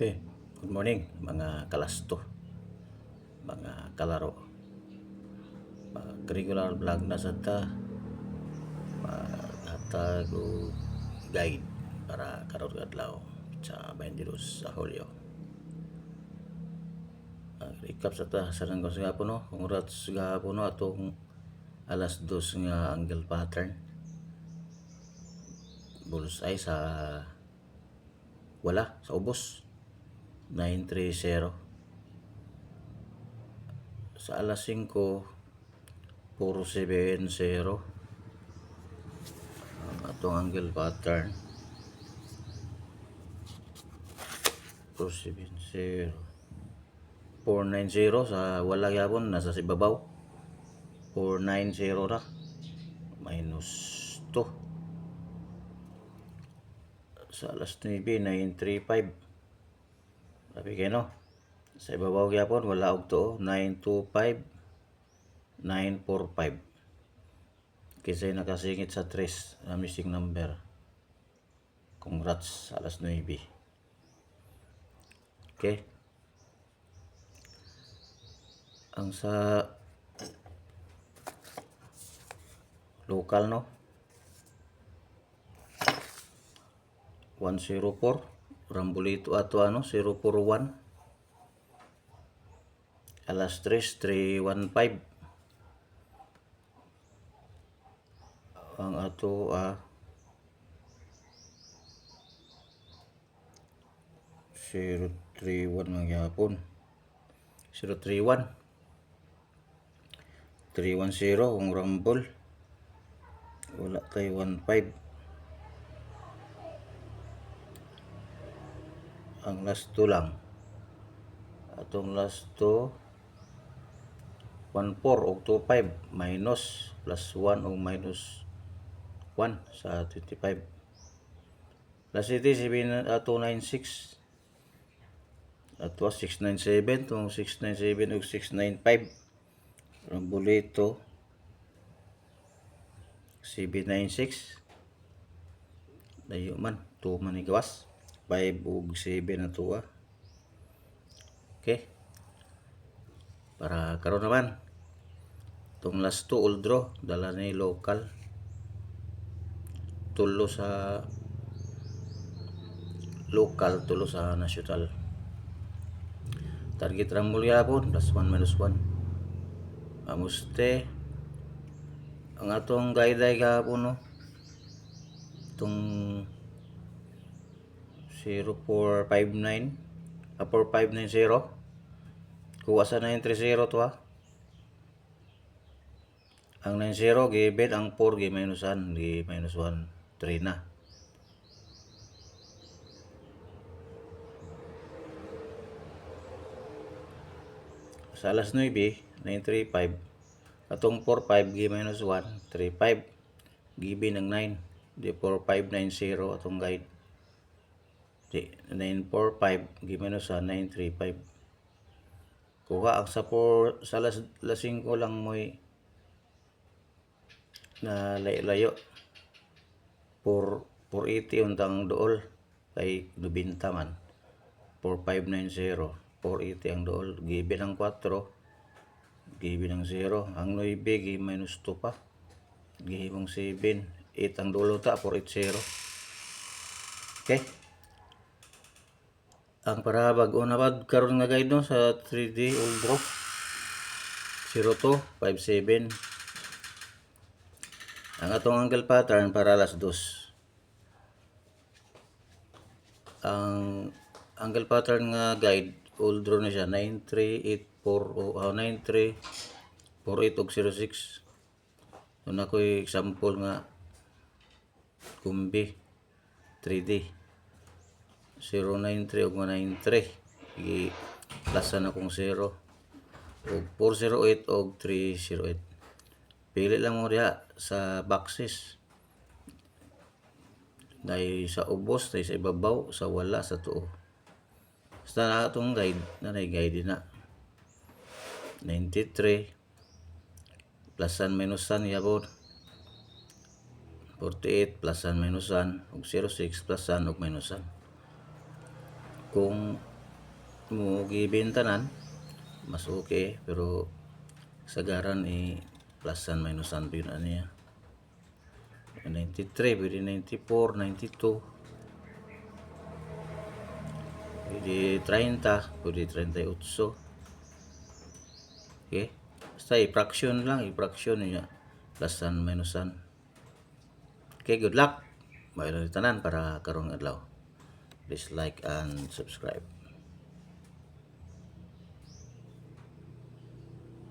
Okay, good morning mga kalasto, mga kalaro. Regular vlog na sa ta, hatag o guide para karon adlaw sa 22 sa Hulyo. Recap sa ta sa nang sa gapon no, kung oras gapon no atong alas 2 nga angle pattern. Bullseye sa wala sa ubos 930. Sa alas 5 puro 70 ang atong angle pattern. 470 490 sa wala gyapon nasa sibabaw 490 ra minus 2 sa alas 9 935 sabi kayo no sa ibabaw gyapon wala og to 925 945 kisay nakasingit sa 3 na missing number. Congrats sa alas 9. Okay, ang sa local no 104 Rambolito ato 041 alas 3 315 ang ato 031 magyapon 031 310 ang Rumble wala tayo 15 ang last 2 lang atong last 2 14 og 25 minus plus 1 o minus 1 sa 25 last city 296 ato 697 tong 697 ug 695 ang boleto 796 layo man 2 man igawas 5 ug 7 na tuwa. Okay, para karon naman tong last 2 all draw dala ni local tulo sa local tulo sa national. Target Rumble yapon plus 1 minus 1 amuste ang atong guide gapon no itong 0459 4590 kuha sa 930 to ang 90 given ang 4 gi minusan gi minus 1 3 na sa alas 9 935 atong 45 gi minus 1 35 given ang 9 di 4590 atong guide di 945 gi minus 935 kuha ang sa 4 sa alas 5 lang mo'y na layo 480 untang dool kay 90 man 4590 480 ang dool given ang 4 given ang 0 ang 9 gi minus 2 pa gihimong 7 8 ang dulo ta 480. Okay, ang para bag-o na bad karon nga guide no sa 3D all draw 0257 ang atong angle pattern para alas 2. Ang angle pattern nga guide all draw na siya 9384 o 9348 og 06. Doon ako'y example nga kumbi 3D 093 og 193 i-plasan akong 0 og 408 og 308 pili lang mo diha sa boxes dahil sa ubos dahil sa ibabaw sa wala sa tuo basta na itong guide na guide na 93 plusan minusan yapon 48 plusan minusan ug 06 plusan ug minusan kung mo gibentanan, mas okay. Pero sagaran plusan minusan pa yun ano niya. 93, pwede 94, 92, pwede 30, pwede 38. Okay? Basta i-fraction lang, i-fraction niya. Plusan, minusan. Okay, good luck. Bayo na tanan para karong adlaw. Please like and subscribe.